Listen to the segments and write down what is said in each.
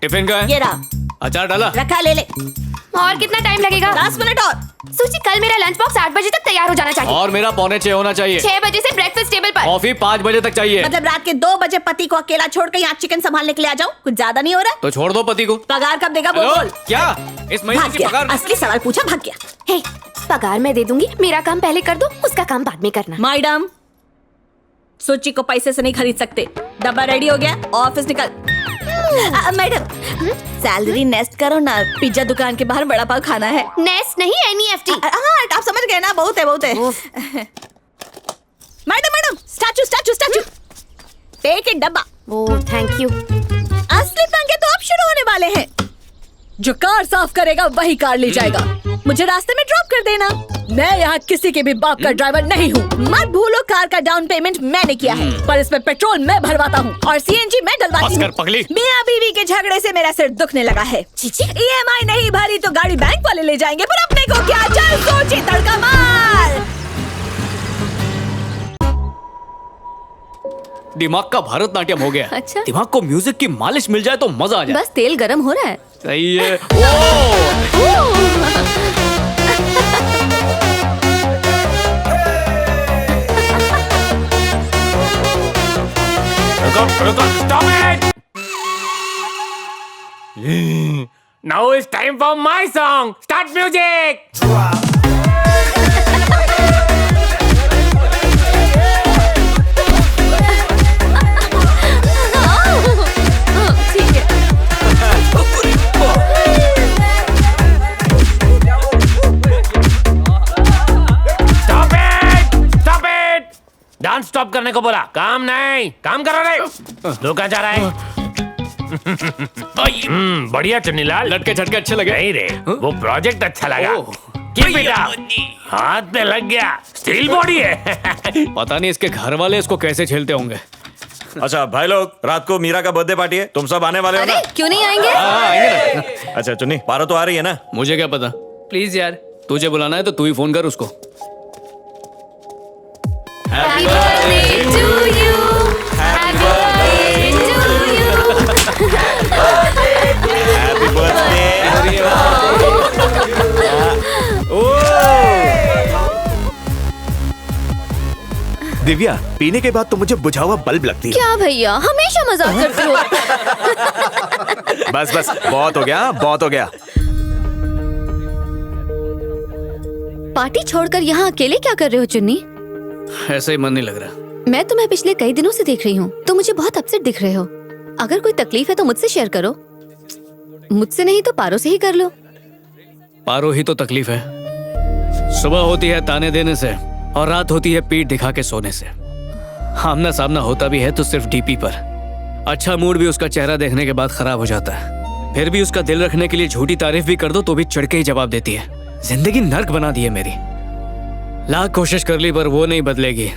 Tiffin का है? ये रहा। अचार डाला? रखा, ले ले। और कितना टाइम लगेगा? 10 मिनट और। सूची, कल मेरा लंच बॉक्स 8 बजे तक तैयार हो जाना चाहिए। और मेरा 6:45 होना चाहिए। 6 बजे से ब्रेकफास्ट टेबल पर। कॉफी 5 बजे तक चाहिए। मतलब रात के 2 बजे पति को अकेला छोड़कर यहाँ चिकन संभालने के लिए आ जाऊँ? कुछ ज्यादा नहीं हो रहा? तो छोड़ दो पति को। पगार कब देगा वो हेलो? बोल। क्या इस महीने भाग की गया। पगार? असली सवाल पूछा, भाग गया। हे, पगार मैं दे दूंगी, मेरा काम पहले कर दो, उसका काम बाद में करना। मैडम, सूची को पैसे से नहीं खरीद सकते। डब्बा रेडी हो गया, ऑफिस निकल। मैडम, सैलरी नेस्ट करो ना, पिज्जा दुकान के बाहर बड़ा पाव खाना है। नेस्ट नहीं, NEFT। हाँ, आप समझ गए ना, बहुत है बहुत है। मैडम, स्टैचू स्टैचू स्टैचू, एक डब्बा। ओह, थैंक यू। असली पंगे तो अब शुरू होने वाले हैं। जो कार साफ करेगा वही कार ले जाएगा। मुझे रास्ते में ड्रॉप कर देना। मैं यहाँ किसी के भी बाप का ड्राइवर नहीं हूँ। मत भूलो, कार का डाउन पेमेंट मैंने किया है, पर इसमें पेट्रोल मैं भरवाता हूँ और CNG मैं डलवाती हूँ। मियाँ बीवी के झगड़े से मेरा सिर दुखने लगा है। EMI नहीं भरी तो गाड़ी बैंक वाले ले जाएंगे, पर अपने को क्या? चल सोची, तड़का मार। दिमाग का भरतनाट्यम हो गया। अच्छा। दिमाग को म्यूजिक की मालिश मिल जाए तो मजा आ जाए। बस तेल गरम हो रहा है। सही है। ओह! रुको, stop it! Now it's time for my song. Start music. ठीक है। Stop it! Stop it! Dance stop करने को बोला, काम नहीं, काम करो रे। तू कहाँ जा रहा है? बढ़िया चुन्नीलाल। लटके झटके अच्छे लगे। नहीं रे, वो प्रोजेक्ट अच्छा लगा। ओह। Keep it up. हाथ पे लग गया, स्टील बॉडी है। पता नहीं इसके घर वाले इसको कैसे झेलते होंगे। अच्छा भाई लोग, रात को मीरा का बर्थडे पार्टी है, तुम सब आने वाले हो ना? अरे क्यों नहीं आएंगे? आएंगे ना। अच्छा चुन्नी, पारो तो आ रही है ना? मुझे क्या पता, प्लीज यार। तुझे बुलाना है तो तू ही फोन कर उसको। Happy birthday to you. Happy birthday to you. Happy birthday. Divya, पीने के बाद तो मुझे बुझा हुआ बल्ब लगती है। क्या भैया, हमेशा मजाक करते हो। बस बस, बहुत हो गया, बहुत हो गया। पार्टी छोड़कर यहाँ अकेले क्या कर रहे हो चुन्नी? ऐसे ही मन नहीं लग रहा। मैं तुम्हें पिछले कई दिनों से देख रही हूँ, तुम मुझे बहुत अपसेट दिख रहे हो। अगर कोई तकलीफ है तो मुझसे शेयर करो। मुझसे नहीं तो पारो से ही कर लो। पारो ही तो तकलीफ है। सुबह होती है ताने देने से और रात होती है पीठ दिखा के सोने से। आमना सामना होता भी है तो सिर्फ डीपी पर। अच्छा मूड भी उसका चेहरा देखने के बाद खराब हो जाता है। फिर भी उसका दिल रखने के लिए झूठी तारीफ भी कर दो तो भी चिढ़ के ही जवाब देती है। जिंदगी नर्क बना दी है मेरी। लाख कोशिश कर ली पर वो नहीं बदलेगी,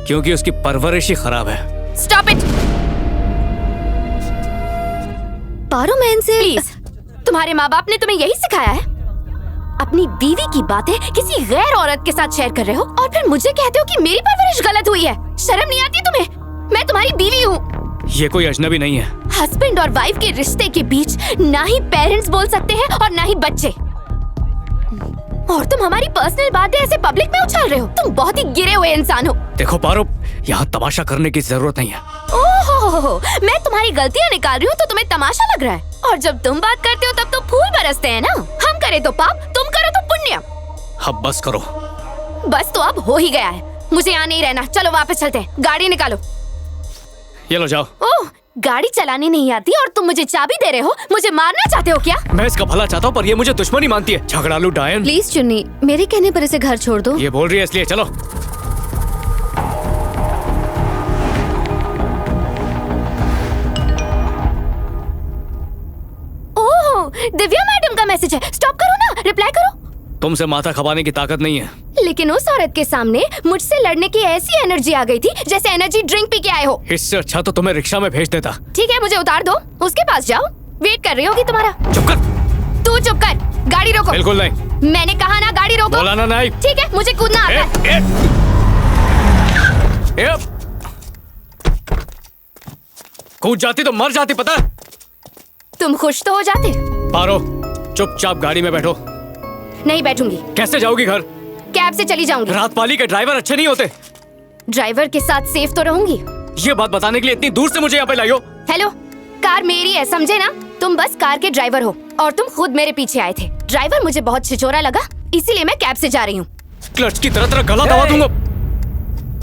क्योंकि उसकी परवरिश ही खराब है। Stop it! पारो, मैं इनसे प्लीज, तुम्हारे माँ बाप ने तुम्हें यही सिखाया है? अपनी बीवी की बातें किसी गैर औरत के साथ शेयर कर रहे हो और फिर मुझे कहते हो कि मेरी परवरिश गलत हुई है। शर्म नहीं आती तुम्हें? मैं तुम्हारी बीवी हूँ। ये कोई अजनबी नहीं है। हस्बैंड और वाइफ के रिश्ते के बीच ना ही पेरेंट्स बोल सकते हैं और ना ही बच्चे। और तुम हमारी पर्सनल बातें ऐसे पब्लिक में उछाल रहे हो। तुम बहुत ही गिरे हुए इंसान हो। देखो पारो, यहाँ तमाशा करने की जरूरत नहीं है। ओहो, मैं तुम्हारी गलतियाँ निकाल रही हूँ तो तुम्हें तमाशा लग रहा है। और जब तुम बात करते हो तब तो फूल बरसते हैं ना। हम करे तो पाप, तुम करो तो पुण्य। अब बस करो। बस तो अब हो ही गया है। मुझे यहाँ नहीं रहना, चलो वापस चलते हैं। गाड़ी निकालो। ये लो जाओ। ओह, गाड़ी चलानी नहीं आती और तुम मुझे चाबी दे रहे हो? मुझे मारना चाहते हो क्या? मैं इसका भला चाहता हूँ पर ये मुझे दुश्मनी मानती है। झगड़ालू डायन। प्लीज चुन्नी, मेरे कहने पर इसे घर छोड़ दो। ये बोल रही है इसलिए चलो। ओह, दिव्या मैडम का मैसेज है। स्टॉप करो ना, रिप्लाई करो। तुमसे माथा खपाने की ताकत नहीं है। लेकिन उस औरत के सामने मुझसे लड़ने की ऐसी एनर्जी आ गई थी जैसे एनर्जी ड्रिंक पी के आए हो। इससे अच्छा तो तुम्हें रिक्शा में भेज देता। ठीक है, मुझे उतार दो, उसके पास जाओ। वेट कर रही होगी तुम्हारा। चुप कर। तू चुप कर, गाड़ी रोको। बिल्कुल नहीं। मैंने कहा ना, गाड़ी रोको। बोला ना नहीं। ठीक है, मुझे कूदना आता है। कूद जाती तो मर जाती, पता है? तुम खुश तो हो जाते। पारो, चुपचाप गाड़ी में बैठो। नहीं बैठूंगी। कैसे जाओगी घर? कैब से चली जाऊंगी। रात पाली के ड्राइवर अच्छे नहीं होते। ड्राइवर के साथ सेफ तो रहूंगी। ये बात बताने के लिए इतनी दूर से मुझे यहाँ पे लाई हो? हेलो, कार मेरी है, समझे ना? तुम बस कार के ड्राइवर हो और तुम खुद मेरे पीछे आए थे। ड्राइवर मुझे बहुत छिछोरा लगा, इसीलिए मैं कैब से जा रही हूँ। क्लच की तरह गला दबा दूंगा।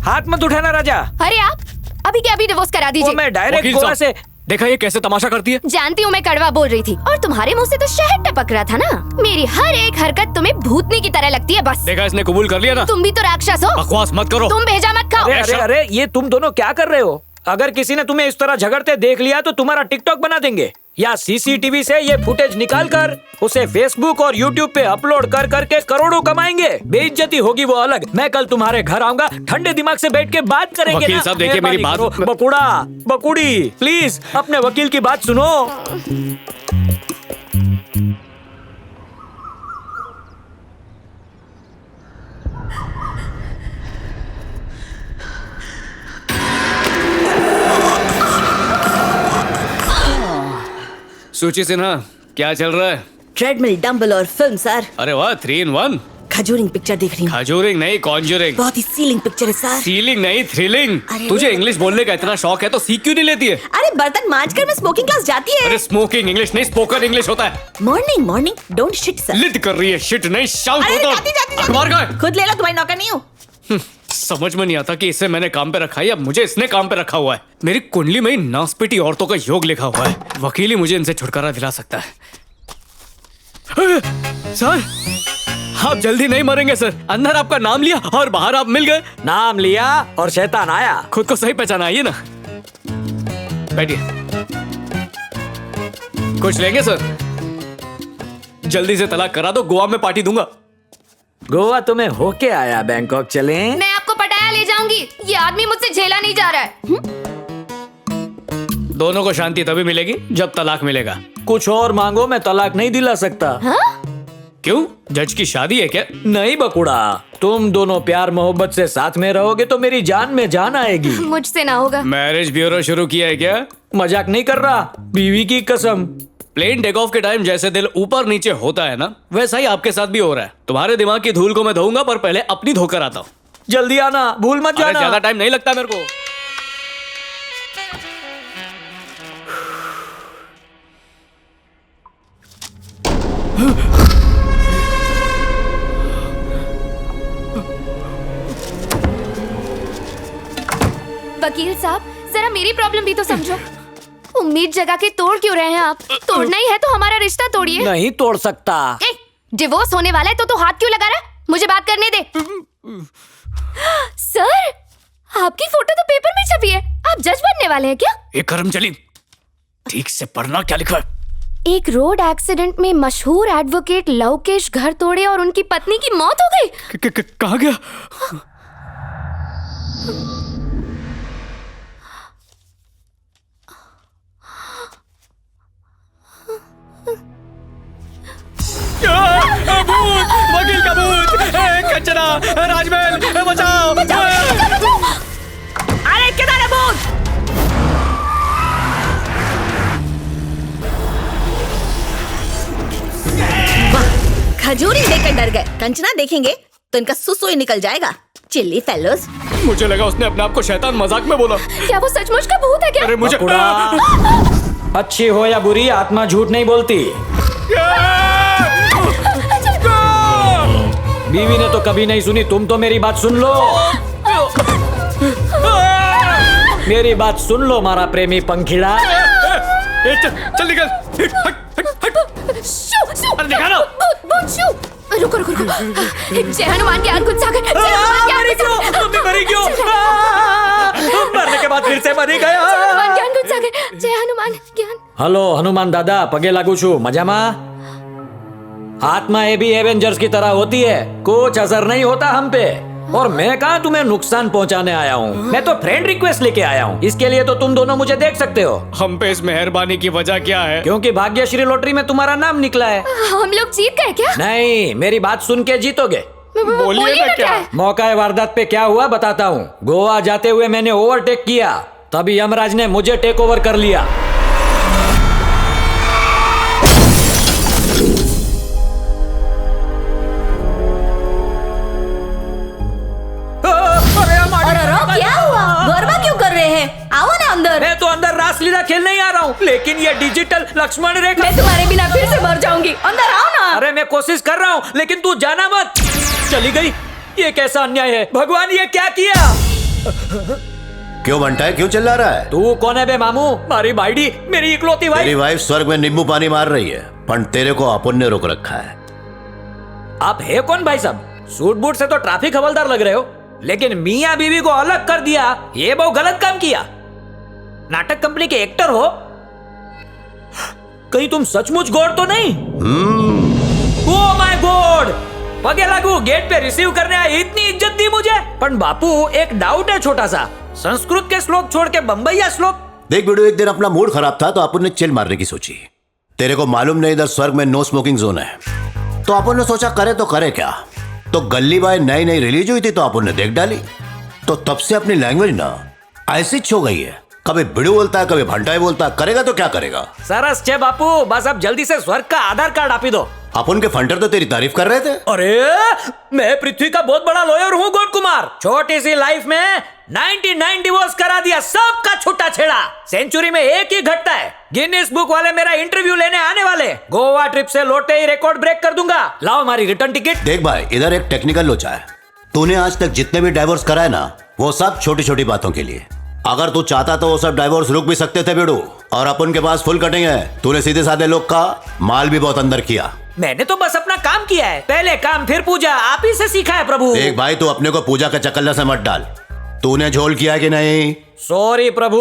हाथ मत उठाना राजा। अरे आप अभी के अभी डिवोर्स करा वो दीजिए। मैं डायरेक्ट वकील गोवा साहब, से। देखा ये कैसे तमाशा करती है? जानती हूँ मैं कड़वा बोल रही थी और तुम्हारे मुंह से तो शहद टपक रहा था ना। मेरी हर एक हरकत तुम्हें भूतनी की तरह लगती है बस। देखा, इसने कबूल कर लिया ना। तुम भी तो राक्षस हो। बकवास मत करो। तुम भेजा मत खाओ। अरे अरे अरे, ये तुम दोनों क्या कर रहे हो? अगर किसी ने तुम्हें इस तरह झगड़ते देख लिया तो तुम्हारा टिकटॉक बना देंगे, या सीसीटीवी से ये फुटेज निकाल कर उसे फेसबुक और यूट्यूब पे अपलोड कर करके करोड़ों कमाएंगे। बेइज्जती होगी वो अलग। मैं कल तुम्हारे घर आऊंगा, ठंडे दिमाग से बैठ के बात करेंगे वकील ना। साहब, देखिए मेरी बात। करो। बकुड़ी प्लीज अपने वकील की बात सुनो। सूची सिन्हा, क्या चल रहा है? ट्रेडमिल, डंबल और फिल्म सर। अरे वाह, 3 in 1। खजूरिंग पिक्चर देख रही हूँ। खजूरिंग नहीं, कॉन्जूरिंग। बहुत ही सीलिंग पिक्चर है सर। सीलिंग नहीं, थ्रिलिंग। अरे तुझे इंग्लिश बोलने का इतना शौक है तो सीख क्यों नहीं लेती है? अरे बर्तन मांजकर मैं स्मोकिंग क्लास जाती है। अरे स्मोकिंग इंग्लिश नहीं, स्पोकन इंग्लिश होता है। Morning morning don't shit sir. लिट कर रही है, शिट नहीं शाउट अरे होता। जाती। अखबार का है? खुद ले लो, तुम्हारी नौकर नहीं हूँ। समझ में नहीं आता कि इसे मैंने काम पे रखा है या मुझे इसने काम पे रखा हुआ है। मेरी कुंडली में ही नासपीटी औरतों का योग लिखा हुआ है। वकील ही मुझे इनसे छुटकारा दिला सकता है। सर, आप जल्दी नहीं मरेंगे सर। अंदर आपका नाम लिया और बाहर आप मिल गए। नाम लिया और शैतान आया। खुद को सही पहचाना, आइए ना, बैठिए। कुछ लेंगे सर? जल्दी से तलाक करा दो, गोवा में पार्टी दूंगा। गोवा तुम्हें होके आया, बैंकॉक चलें? मैं आपको पटाया ले जाऊंगी। ये आदमी मुझसे झेला नहीं जा रहा है। दोनों को शांति तभी मिलेगी जब तलाक मिलेगा। कुछ और मांगो, मैं तलाक नहीं दिला सकता। क्यों? जज की शादी है क्या? नहीं बकुड़ा, तुम दोनों प्यार मोहब्बत से साथ में रहोगे तो मेरी जान में जान आएगी। मुझसे ना होगा। मैरिज ब्यूरो शुरू किया है क्या? मजाक नहीं कर रहा, बीवी की कसम। प्लेन टेक ऑफ के टाइम जैसे दिल ऊपर नीचे होता है ना, वैसा ही आपके साथ भी हो रहा है। तुम्हारे दिमाग की धूल को मैं धोऊंगा, पर पहले अपनी धोकर आता हूँ। जल्दी आना, भूल मत अरे जाना। ज्यादा टाइम नहीं लगता मेरे को। वकील साहब, जरा मेरी प्रॉब्लम भी तो समझो। उम्मीद जगा के तोड़ क्यों रहे हैं आप? तोड़ना ही है तो हमारा रिश्ता तोड़िए। नहीं तोड़ सकता। डिवोर्स होने वाला है तो हाथ क्यों लगा रहा है? मुझे बात करने दे। सर, आपकी फोटो तो पेपर में छपी है। आप जज बनने वाले हैं क्या? ये कर्मचली, ठीक से पढ़ना क्या लिखा है? एक रोड एक्सीडेंट में मशहूर एडवोकेट लवकेश घर तोड़े और उनकी पत्नी की मौत हो गई। कहाँ गया? भूत, वकील का भूत, कंचना, राजमहल, बचाओ। अरे किधर है भूत? खजूरी देखकर डर गए। कंचना देखेंगे तो इनका सुसु ही निकल जाएगा। Chilli fellows. मुझे लगा उसने अपने आप को शैतान मजाक में बोला। क्या वो सचमुच का भूत है क्या? अरे मुझे बकुड़ा, अच्छी हो या बुरी, आत्मा झूठ नहीं बोलती। बीवी ने तो कभी नहीं सुनी, तुम तो मेरी बात सुन लो। मेरी बात सुन लो मारा प्रेमी पंखीड़ा। चल निकल। अरे दिखा रुको रुको रुको। जय हनुमान ज्ञान कुछ सागर। जय हनुमान ज्ञान कुछ सागर। तुम भी मरी क्यों? मरने के बाद फिर से मरी गया। जय हनुमान ज्ञान कुछ सागर। जय हनुमान ज्ञान। हेलो हनुमान दादा, पगे लागू छू, मजामा? आत्माएं भी एवेंजर्स की तरह होती है, कुछ असर नहीं होता हम पे। और मैं कहा तुम्हें नुकसान पहुंचाने आया हूँ। मैं तो फ्रेंड रिक्वेस्ट लेके आया हूँ। इसके लिए तो तुम दोनों मुझे देख सकते हो। हम पे इस मेहरबानी की वजह क्या है? क्योंकि भाग्यश्री लॉटरी में तुम्हारा नाम निकला है। हम लोग जीत गए क्या? नहीं, मेरी बात सुन के जीतोगे। बोलिए ना क्या है? मौका वारदात पे क्या हुआ बताता हूँ। गोवा जाते हुए मैंने ओवरटेक किया, तभी यमराज ने मुझे टेक ओवर कर लिया। हूँ, लेकिन ये डिजिटल लक्ष्मण रेखा। मैं तुम्हारे बिना फिर से मर जाऊंगी। अंदर आओ ना। अरे मैं कोशिश कर रहा हूँ, लेकिन तू जाना मत। चली गई। ये कैसा अन्याय है भगवान, ये क्या किया? क्यों बंटा है, क्यों चिल्ला रहा है? तू कौन है बे मामू? मारी भाईडी, मेरी इकलौती भाई। तेरी वाइफ स्वर्ग में नींबू पानी मार रही है, पर तेरे को अपन ने रोक रखा है। आप है कौन भाई साहब? सूट बूट से तो ट्रैफिक हवलदार लग रहे हो, लेकिन मियाँ बीवी को अलग कर दिया, ये बहुत गलत काम किया। नाटक कंपनी के एक्टर हो, कहीं तुम सचमुच गॉड तो नहीं? ओह माय गॉड, पगे लागू, गेट पे रिसीव करने आए, इतनी इज्जत दी मुझे। पर बापू एक डाउट है छोटा सा, संस्कृत के श्लोक छोड़ के बम्बैया श्लोक। देख बेटू, एक दिन अपना मूड खराब था तो अपन ने चिल मारने की सोची। तेरे को मालूम नहीं इधर स्वर्ग में नो स्मोकिंग जोन है, तो अपन ने सोचा करे तो करे क्या। तो गल्ली बॉय नई नई रिलीज हुई थी तो अपन ने देख डाली, तो तब से अपनी लैंग्वेज ना ऐसी छो गई है, कभी बिड़ू बोलता है, कभी भंटाई बोलता है। करेगा तो क्या करेगा? सरस छे बापू, बस अब जल्दी से स्वर्ग का आधार कार्ड आपी दो। अपन के फंटर तो तेरी तारीफ कर रहे थे। अरे मैं पृथ्वी का बहुत बड़ा लॉयर हूँ गौड कुमार। छोटी सी लाइफ में 99 डिवोर्स करा दिया, सबका छुट्टा छेड़ा। सेंचुरी में एक ही घटता है। गिनीज बुक वाले मेरा इंटरव्यू लेने आने वाले। गोवा ट्रिप से लौटे ही रिकॉर्ड ब्रेक कर दूंगा। लाओ हमारी रिटर्न टिकट। देख भाई, इधर एक टेक्निकल लोचा है। तूने आज तक जितने भी डाइवोर्स कराए ना, वो सब छोटी छोटी बातों के लिए। अगर तू चाहता तो वो सब डाइवोर्स रुक भी सकते थे बेड़ू, और अपन के पास फुल कटिंग है। तूने सीधे साधे लोग का माल भी बहुत अंदर किया। मैंने तो बस अपना काम किया है, पहले काम फिर पूजा, आप ही से सीखा है प्रभु। देख भाई, तू अपने को पूजा का चकल्ला से मत डाल। तूने झोल किया कि नहीं? सॉरी प्रभु,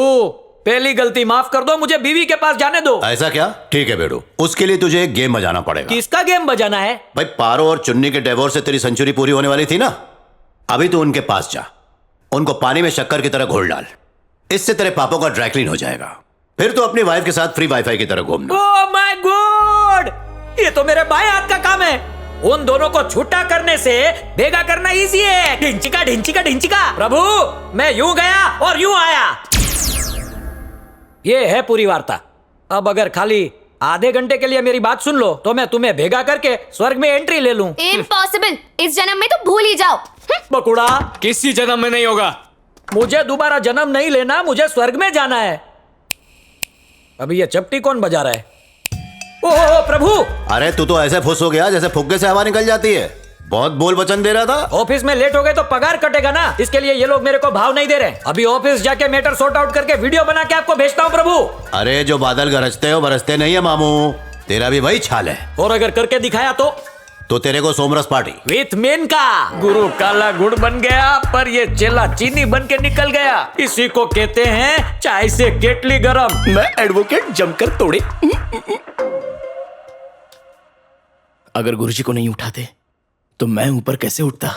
पहली गलती माफ कर दो, मुझे बीवी के पास जाने दो। ऐसा क्या? ठीक है बेड़ू, उसके लिए तुझे एक गेम बजाना पड़ेगा। किसका गेम बजाना है? भाई, पारो और चुन्नी के डिवोर्स से तेरी सेंचुरी पूरी होने वाली थी ना, अभी तू उनके पास जा, उनको पानी में शक्कर की तरह घोल डाल। इससे तेरे पापों का ड्राई क्लीन हो जाएगा। फिर तो अपनी वाइफ के साथ फ्री वाईफाई की तरह घूमना। ओह माय गॉड, ये तो मेरे बाएं हाथ का काम है। उन दोनों को छूटा करने से भेगा करना इजी है। ढिंचिका ढिंचिका ढिंचिका। प्रभु, मैं यूं गया और यूं आया। ये है पूरी वार्ता। अब अगर खाली आधे घंटे के लिए मेरी बात सुन लो तो मैं तुम्हें भेगा करके स्वर्ग में एंट्री ले लूं। इम्पॉसिबल, इस जन्म में तो भूल ही जाओ। बकुड़ा, किसी जन्म में नहीं होगा। मुझे दोबारा जन्म नहीं लेना, मुझे स्वर्ग में जाना है। अभी ये चपटी कौन बजा रहा है? ओह प्रभु! अरे तू तो ऐसे फुस हो गया जैसे फुग्गे से हवा निकल जाती है। बहुत बोल वचन दे रहा था। ऑफिस में लेट हो गए तो पगार कटेगा ना, इसके लिए ये लोग मेरे को भाव नहीं दे रहे। अभी ऑफिस जाके मैटर सॉर्ट आउट करके वीडियो बना के आपको भेजता हूँ प्रभु। अरे जो बादल गरजते हो बरसते नहीं है मामू, तेरा भी वही छाल है। और अगर करके दिखाया तो तेरे को सोमरस पार्टी विथ मेन का। गुरु काला गुड़ बन गया, पर ये चेला चीनी बन के निकल गया। इसी को कहते हैं चाय से केटली गरम। मैं एडवोकेट जमकर तोड़े। अगर गुरुजी को नहीं उठाते तो मैं ऊपर कैसे उठता?